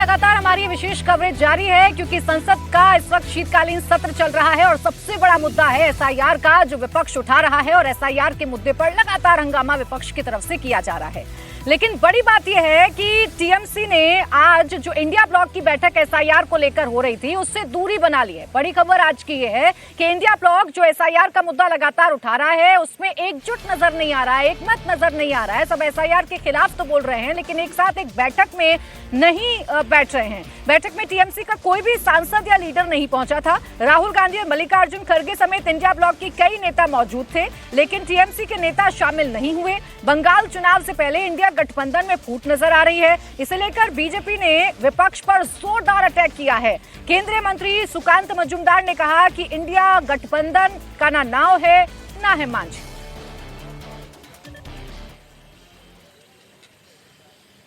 लगातार हमारी विशेष कवरेज जारी है क्योंकि संसद का इस वक्त शीतकालीन सत्र चल रहा है और सबसे बड़ा मुद्दा है एसआईआर का, जो विपक्ष उठा रहा है और एसआईआर के मुद्दे पर लगातार हंगामा विपक्ष की तरफ से किया जा रहा है। लेकिन बड़ी बात यह है कि टीएमसी ने आज जो इंडिया ब्लॉक की बैठक एसआईआर को लेकर हो रही थी उससे दूरी बना ली है। बड़ी खबर आज की यह है कि इंडिया ब्लॉक जो एसआईआर का मुद्दा लगातार उठा रहा है उसमें एकजुट नजर नहीं आ रहा है, एकमत नजर नहीं आ रहा है। सब एसआईआर के खिलाफ तो बोल रहे हैं लेकिन एक साथ एक बैठक में नहीं बैठ रहे हैं। बैठक में टीएमसी का कोई भी सांसद या लीडर नहीं पहुंचा था। राहुल गांधी और मल्लिकार्जुन खड़गे समेत इंडिया ब्लॉक के कई नेता मौजूद थे लेकिन टीएमसी के नेता शामिल नहीं हुए। बंगाल चुनाव से पहले इंडिया गठबंधन में फूट नजर आ रही है। इसे लेकर बीजेपी ने विपक्ष पर जोरदार अटैक किया है। केंद्रीय मंत्री सुकांत मजूमदार ने कहा कि इंडिया गठबंधन का ना नाव है ना है मांझी।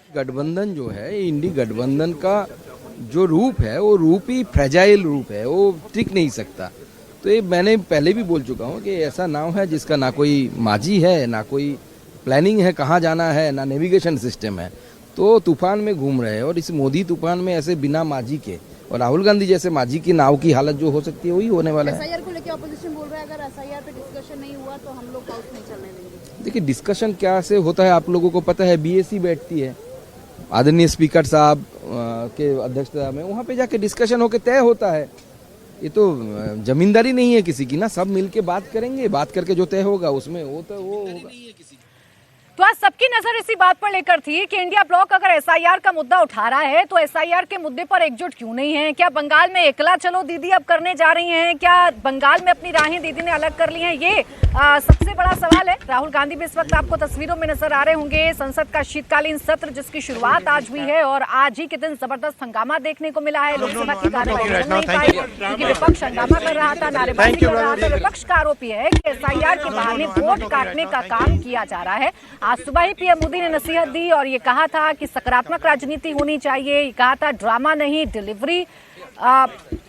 गठबंधन जो है, इंडी गठबंधन का जो रूप है वो रूप ही फ्रेजाइल रूप है, वो टिक नहीं सकता। तो ये मैंने पहले भी बोल चुका हूँ कि ऐसा नाव है जिसका ना कोई माझी है, ना कोई प्लानिंग है कहाँ जाना है, ना नेविगेशन सिस्टम है। तो तूफान में घूम रहे हैं और इस मोदी तूफान में ऐसे बिना माझी के और राहुल गांधी जैसे माझी की नाव की हालत जो हो सकती है वही होने वाला है। एसआईआर को लेकर ऑपोजिशन बोल रहा है अगर एसआईआर पे डिस्कशन नहीं हुआ तो हम लोग हाउस नहीं चलने देंगे। देखिए डिस्कशन क्या से होता है आप लोगों को पता है। बीएससी बैठती है आदरणीय स्पीकर साहब के अध्यक्षता में, वहाँ पे जाके डिस्कशन होके तय होता है। ये तो जमींदारी नहीं है किसी की ना, सब मिलके बात करेंगे, बात करके जो तय होगा उसमें वो तो वो होगा। तो आज सबकी नजर इसी बात पर लेकर थी कि इंडिया ब्लॉक अगर एसआईआर का मुद्दा उठा रहा है तो एसआईआर के मुद्दे पर एकजुट क्यों नहीं है। क्या बंगाल में एकला चलो दीदी अब करने जा रही हैं? क्या बंगाल में अपनी राहें दीदी ने अलग कर ली हैं? ये सबसे बड़ा सवाल है। राहुल गांधी भी इस वक्त आपको तस्वीरों में नजर आ रहे होंगे। संसद का शीतकालीन सत्र जिसकी शुरुआत आज हुई है और आज ही के दिन जबरदस्त हंगामा देखने को मिला है। लोकसभा की कार्यवाही चल नहीं पाई क्योंकि विपक्ष हंगामा कर रहा था, नारेबाजी कर रहा था। विपक्ष का आरोप यह है कि एसआईआर के बहाने वोट काटने का काम किया जा रहा है। आज सुबह ही पीएम मोदी ने नसीहत दी और ये कहा था कि सकारात्मक राजनीति होनी चाहिए। ये कहा था ड्रामा नहीं डिलीवरी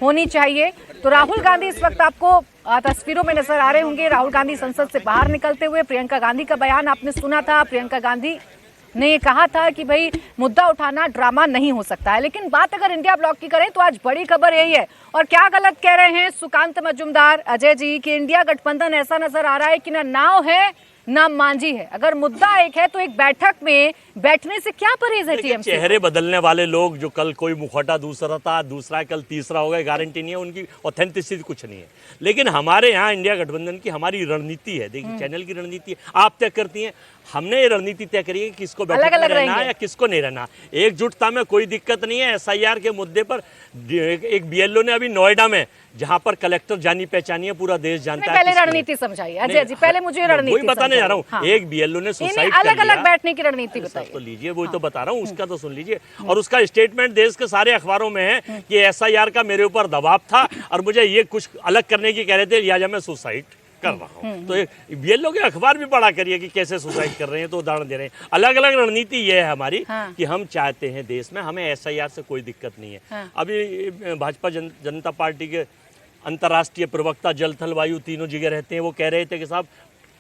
होनी चाहिए। तो राहुल गांधी इस वक्त आपको तस्वीरों में नजर आ रहे होंगे। राहुल गांधी संसद से बाहर निकलते हुए, प्रियंका गांधी का बयान आपने सुना था। प्रियंका गांधी ने कहा था कि भाई मुद्दा उठाना ड्रामा नहीं हो सकता है। लेकिन बात अगर इंडिया ब्लॉक की करें तो आज बड़ी खबर यही है। और क्या गलत कह रहे हैं सुकांत मजूमदार अजय जी कि इंडिया गठबंधन ऐसा नजर आ रहा है कि ना नाव है ना मांझी है। अगर मुद्दा एक है तो एक बैठक में बैठने से क्या परहेज है टीएमसी? चेहरे बदलने वाले लोग जो कल कोई मुखौटा दूसरा था, दूसरा कल तीसरा होगा, गारंटी नहीं है, उनकी ऑथेंटिसिटी कुछ नहीं है। लेकिन हमारे यहाँ इंडिया गठबंधन की हमारी रणनीति है। देखिए चैनल की रणनीति आप तय करती हैं, हमने ये रणनीति तय करी है कि किसको बैठक में रहना है या किसको नहीं रहना। एकजुटता में कोई दिक्कत नहीं है। एसआईआर के मुद्दे पर एक बीएलओ ने अभी नोएडा में, जहां पर कलेक्टर जानी पहचानी है, पूरा देश जानता है। पहले रणनीति समझाइए अजय जी, पहले मुझे रणनीति बताने जा रहा हूँ। हाँ। एक बीएलओ ने सुसाइड अलग अलग बैठने की रणनीति बताइए तो लीजिए, वही तो बता रहा हूँ, उसका तो सुन लीजिए। और उसका स्टेटमेंट देश के सारे अखबारों में है कि एसआईआर का मेरे ऊपर दबाव था और मुझे ये कुछ अलग करने की कह रहे थे, लिहाजा मैं सुसाइड कर रहा हूँ। तो ये लोग अखबार भी पढ़ा करिए कि कैसे सुसाइड कर रहे हैं, तो उदाहरण दे रहे हैं। अलग अलग रणनीति ये है हमारी कि हम चाहते हैं देश में, हमें एसआईआर से कोई दिक्कत नहीं है। अभी भाजपा जनता पार्टी के अंतर्राष्ट्रीय प्रवक्ता जल थल वायु तीनों जगह रहते हैं, वो कह रहे थे कि साहब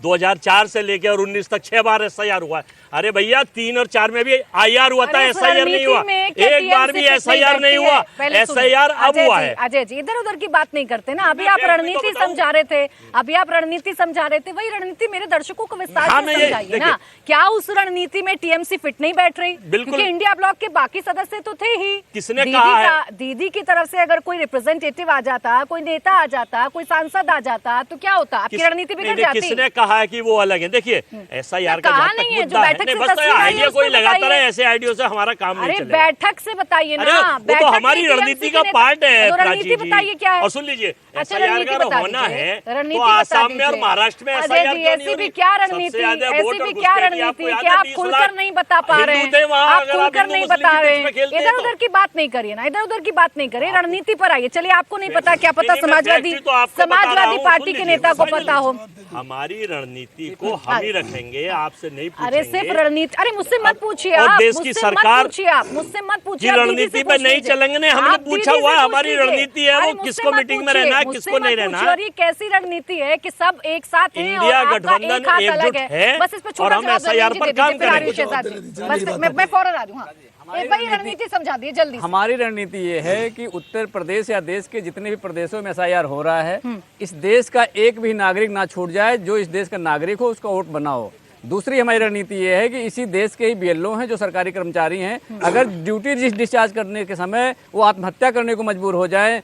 2004 से लेकर और 19 तक 6 बार एसआईआर हुआ है। अरे भैया 3 और 4 में भी आईआर हुआ था, एसआईआर नहीं हुआ। एक बार भी एसआईआर नहीं हुआ, एसआईआर अब हुआ है। अजय जी इधर उधर की बात नहीं करते ना। अभी आप रणनीति समझा रहे थे, अभी आप रणनीति समझा रहे थे, वही रणनीति मेरे दर्शकों को विस्तार से समझाइए ना। क्या उस रणनीति में टीएमसी फिट नहीं बैठ रही? क्योंकि इंडिया ब्लॉक के बाकी सदस्य तो थे ही। किसने कहा है? दीदी की तरफ से अगर कोई रिप्रेजेंटेटिव आ जाता, कोई नेता आ जाता, कोई सांसद आ जाता तो क्या होता? आपकी रणनीति बिगड़ जाती। किसने कहा है कि वो अलग है? देखिए एसआईआर का जहाँ तक मुद्दा है, नहीं बस आइडिया कोई लगाता रहे, ऐसे आइडिया से हमारा काम नहीं चलेगा। बैठक से बताइए ना, वो तो हमारी रणनीति का पार्ट है। रणनीति बताइए क्या है? और सुन लीजिए, एसआईआर का होना है तो आसाम में और महाराष्ट्र में एसआईआर ऐसी भी क्या रणनीति, ऐसी भी क्या रणनीति कि आप खुलकर नहीं बता पा रहे हैं, आप खुलकर नहीं बता रहे हैं। इधर उधर की बात नहीं करिए ना, इधर उधर की बात नहीं करिए, रणनीति पर आइए। चलिए आपको नहीं पता, क्या पता समाजवादी पार्टी के नेता को पता हो। हमारी रणनीति को हम ही रखेंगे, आपसे नहीं पूछेंगे। अरे सिर्फ रणनीति, अरे मुझसे मत पूछिए आप, देश की सरकार मुझसे मत पूछिए। रणनीति पे नहीं चलेंगे, हमने पूछा हुआ हमारी रणनीति है वो किसको मीटिंग में रहना है, किसको नहीं रहना है। और ये कैसी रणनीति है कि सब एक साथ हैं और इंडिया आपका एक गठबंधन हाथ एकजुट अलग है। है बस इस पे और हम एसआईआर पर काम करेंगे। बस मैं फौरन आ रही हूँ। एक बार ये रणनीति समझा दिए जल्दी से। हमारी रणनीति ये है कि उत्तर प्रदेश या देश के जितने भी प्रदेशों में एसआईआर हो रहा है, इस देश का एक भी नागरिक ना छूट जाए, जो इस देश का नागरिक हो उसका वोट बनाओ। दूसरी हमारी रणनीति ये है कि इसी देश के ही बीएलओ हैं जो सरकारी कर्मचारी हैं, अगर ड्यूटी डिस्चार्ज करने के समय वो आत्महत्या करने को मजबूर हो जाए,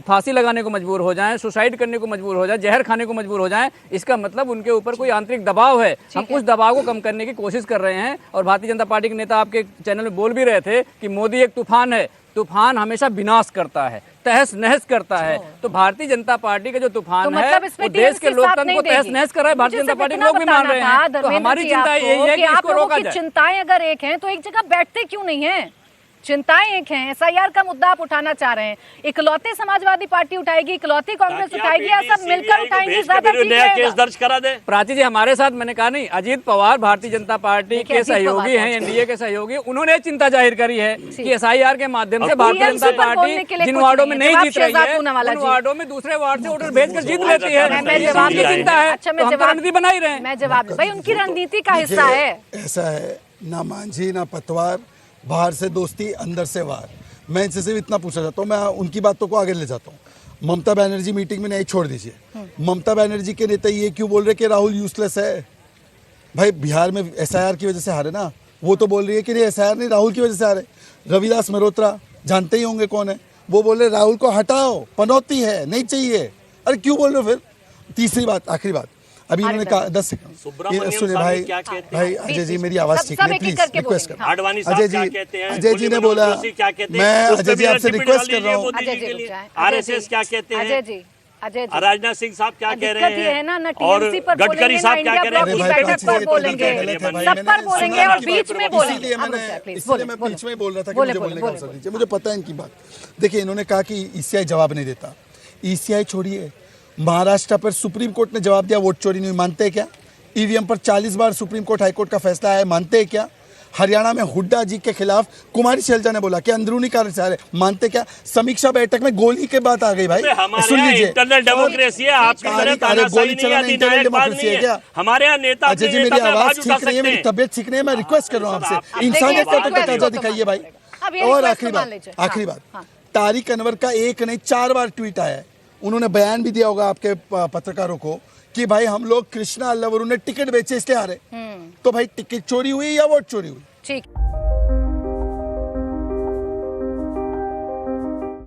फांसी लगाने को मजबूर हो जाए, सुसाइड करने को मजबूर हो जाए, जहर खाने को मजबूर हो जाए, इसका मतलब उनके ऊपर कोई आंतरिक दबाव है। हम उस दबाव को कम करने की कोशिश कर रहे हैं। और भारतीय जनता पार्टी के नेता आपके चैनल में बोल भी रहे थे कि मोदी एक तूफान है, तूफान हमेशा विनाश करता है, तहस नहस करता है। तो भारतीय जनता पार्टी का जो तूफान तो है मतलब वो देश के लोकतंत्र को तहस नहस कर रहा है। भारतीय जनता पार्टी के लोग भी मान रहे हैं। तो हमारी चिंता यही है कि इसको रोका जाए। चिंताएं अगर एक हैं तो एक जगह बैठते क्यों नहीं है? चिंताएं एक हैं, एसआईआर का मुद्दा आप उठाना चाह रहे हैं, इकलौते समाजवादी पार्टी उठाएगी, इकलौती कांग्रेस उठाएगी, या सब मिलकर उठाएंगे? ज्यादा ठीक नया केस रहेगा। दर्ज करा दे। प्राची जी हमारे साथ, मैंने कहा नहीं, अजीत पवार भारतीय जनता पार्टी के सहयोगी हैं, एनडीए के सहयोगी, उन्होंने चिंता जाहिर करी है कि एसआईआर के माध्यम से भारतीय जनता पार्टी जिन वार्डों में नहीं जीत रही है उन वार्डों में दूसरे वार्ड से वोटर भेजकर जीत लेती है। ये चिंता है, तो हम तो रणनीति बना ही रहे हैं। मैं जवाब भाई उनकी रणनीति का हिस्सा है। ऐसा है, ना मांझी ना पतवार, बाहर से दोस्ती अंदर से वार। मैं इनसे सिर्फ इतना पूछना चाहता हूँ, मैं उनकी बातों को आगे ले जाता हूँ। ममता बनर्जी मीटिंग में नहीं, छोड़ दीजिए। ममता बनर्जी के नेता ये क्यों बोल रहे कि राहुल यूजलेस है? भाई बिहार में एसआईआर की वजह से हारे ना, वो तो बोल रही है कि एसआईआर नहीं, राहुल की वजह से हारे। रविदास मल्होत्रा जानते ही होंगे कौन है, वो बोल रहे राहुल को हटाओ, पनौती है, नहीं चाहिए। अरे क्यों बोल रहे हो फिर? तीसरी बात, आखिरी बात, अभी इन्होंने कहा 10 सेकंड सुने भाई, भाई अजय जी मेरी आवाज ठीक है, प्लीज रिक्वेस्ट कर। अजय जी ने बोला, मैं अजय जी आपसे रिक्वेस्ट कर रहा हूँ। आरएसएस क्या कहते हैं? अजय जी, राजनाथ सिंह साहब क्या कह रहे हैं? और गडकरी साहब क्या कह रहे हैं? सब पर बोलेंगे और बीच में बोलेंगे। इसलिए मैं बीच में बोल रहा था कि मुझे बोलने का अवसर दीजिए, मुझे पता है इनकी बात। देखिए इन्होंने कहा कि ईसीआई जवाब नहीं देता। ईसीआई छोड़िए, महाराष्ट्र पर सुप्रीम कोर्ट ने जवाब दिया, वोट चोरी नहीं हुई, मानते हैं क्या? ईवीएम पर 40 बार सुप्रीम कोर्ट हाईकोर्ट का फैसला आया, मानते हैं क्या? हरियाणा में हुड्डा जी के खिलाफ कुमारी शैलजा ने बोला कि अंदरूनी कारण से आ रहे, मानते क्या? समीक्षा बैठक में गोली के बात आ गई भाई, सुन लीजिए। इंटरनल डेमोक्रेसी है, आपकी तरह तानाशाही नहीं है, अधिनायक बात नहीं है। हमारे यहाँ नेता अजय जी मेरी आवाज ठीक नहीं है, मेरी तबियत ठीक नहीं है, मैं रिक्वेस्ट कर रहा हूँ आपसे, इंसानियत का तो तकाजा दिखाइए भाई। और आखिरी बात, तारिक अनवर का एक नहीं 4 बार ट्वीट आया है, उन्होंने बयान भी दिया होगा आपके पत्रकारों को कि भाई हम लोग कृष्णा अल्लावरू ने टिकट बेचे इसलिए हारे। तो भाई टिकट चोरी हुई या वोट चोरी हुई? ठीक।